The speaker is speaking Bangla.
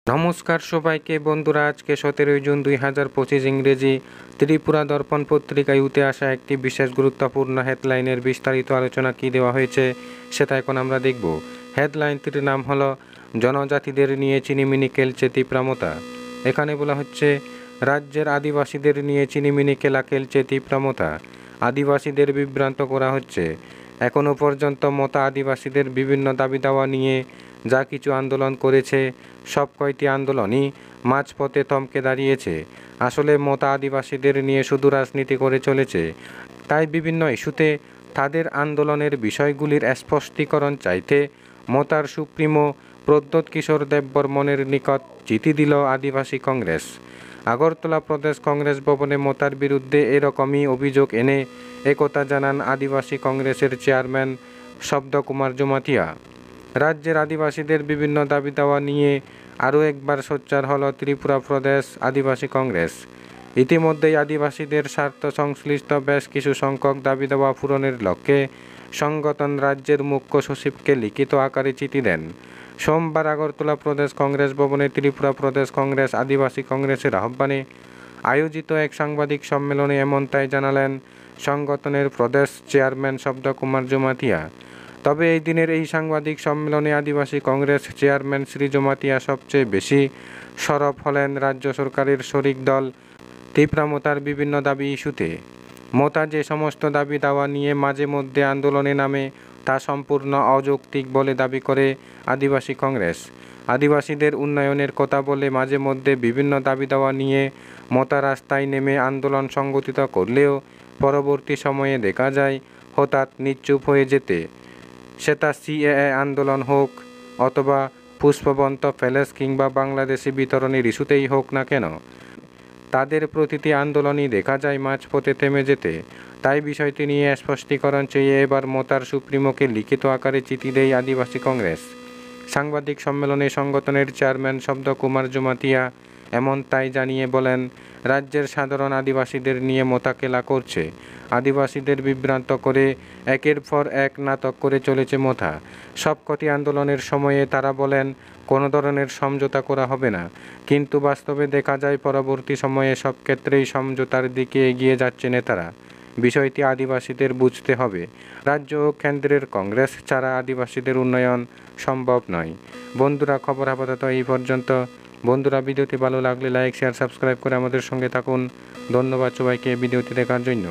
নমস্কার সবাইকে বন্ধুরা, আজকে 17 জুন 2025 ইংরেজি ত্রিপুরা দর্পণ পত্রিকায় উঠে আসা একটি বিশেষ গুরুত্বপূর্ণ হেডলাইনের বিস্তারিত আলোচনা কি দেওয়া হয়েছে সেটা এখন আমরা দেখব। হেডলাইনটির নাম হলো জনজাতিদের নিয়ে চিনিমিনি খেলছে তীব্রামতা। এখানে বলা হচ্ছে রাজ্যের আদিবাসীদের নিয়ে চিনিমিনি খেলা খেলছে তীব্রামতা। আদিবাসীদের বিভ্রান্ত করা হচ্ছে। এখনও পর্যন্ত মতা আদিবাসীদের বিভিন্ন দাবি দাওয়া নিয়ে যা কিছু আন্দোলন করেছে সব কয়টি আন্দোলনই মাঝপথে থমকে দাঁড়িয়েছে। আসলে মতা আদিবাসীদের নিয়ে শুধু রাজনীতি করে চলেছে, তাই বিভিন্ন ইস্যুতে তাদের আন্দোলনের বিষয়গুলির স্পষ্টীকরণ চাইতে মতার সুপ্রিমো প্রদ্যোৎ কিশোর দেববর্মনের নিকট চিঠি দিল আদিবাসী কংগ্রেস। আগরতলা প্রদেশ কংগ্রেস ভবনে মতার বিরুদ্ধে এরকমই অভিযোগ এনে একথা জানান আদিবাসী কংগ্রেসের চেয়ারম্যান শব্দকুমার জমাতিয়া। রাজ্যের আদিবাসীদের বিভিন্ন দাবি দাওয়া নিয়ে আরও একবার সোচ্চার হল ত্রিপুরা প্রদেশ আদিবাসী কংগ্রেস। ইতিমধ্যেই আদিবাসীদের স্বার্থ সংশ্লিষ্ট বেশ কিছু সংখ্যক দাবি দাওয়া পূরণের লক্ষ্যে সংগঠন রাজ্যের মুখ্য সচিবকে লিখিত আকারে চিঠি দেন। সোমবার আগরতলা প্রদেশ কংগ্রেস ভবনে ত্রিপুরা প্রদেশ কংগ্রেস আদিবাসী কংগ্রেসের আহ্বানে আয়োজিত এক সাংবাদিক সম্মেলনে এমনটাই জানালেন সংগঠনের প্রদেশ চেয়ারম্যান শব্দকুমার জমাতিয়া। তবে এই দিনের এই সাংবাদিক সম্মেলনে আদিবাসী কংগ্রেস চেয়ারম্যান শ্রী জমাতিয়া সবচেয়ে বেশি সরব হলেন রাজ্য সরকারের শরিক দল তীব্রামতার বিভিন্ন দাবি ইস্যুতে। মতা যে সমস্ত দাবি দাওয়া নিয়ে মাঝে মধ্যে আন্দোলনে নামে তা সম্পূর্ণ অযৌক্তিক বলে দাবি করে আদিবাসী কংগ্রেস। আদিবাসীদের উন্নয়নের কথা বলে মাঝে মধ্যে বিভিন্ন দাবি দাওয়া নিয়ে মতা রাস্তায় নেমে আন্দোলন সংগঠিত করলেও পরবর্তী সময়ে দেখা যায় হঠাৎ নিশ্চুপ হয়ে যেতে। সেটা সিএএ আন্দোলন হোক অথবা পুষ্পবন্ত প্যালেস কিংবা বাংলাদেশি বিতরণের ইস্যুতেই হোক না কেন, তাদের প্রতিটি আন্দোলনই দেখা যায় মাঝপথে থেমে যেতে। তাই বিষয়টি নিয়ে স্পষ্টীকরণ চেয়ে এবার মতার সুপ্রিমোকে লিখিত আকারে চিঠি দেয় আদিবাসী কংগ্রেস। সাংবাদিক সম্মেলনে সংগঠনের চেয়ারম্যান শব্দকুমার জমাতিয়া এমনটাই জানিয়ে বলেন, রাজ্যের সাধারণ আদিবাসীদের নিয়ে মতা খেলা করছে। আদিবাসীদের বিভ্রান্ত করে একের পর এক নাটক করে চলেছে মতা। সবকটি আন্দোলনের সময়ে তারা বলেন কোনো ধরনের সমঝোতা করা হবে না, কিন্তু বাস্তবে দেখা যায় পরবর্তী সময়ে সব ক্ষেত্রেই সমঝোতার দিকে এগিয়ে যাচ্ছে নেতারা। বিষয়টি আদিবাসীদের বুঝতে হবে। রাজ্য ও কেন্দ্রের কংগ্রেস ছাড়া আদিবাসীদের উন্নয়ন সম্ভব নয়। বন্ধুরা, খবর আপাতত এই পর্যন্ত। বন্ধুরা, ভিডিওটি ভালো লাগলে লাইক, শেয়ার, সাবস্ক্রাইব করে আমাদের সঙ্গে থাকুন। ধন্যবাদ সবাইকে ভিডিওটি দেখার জন্য।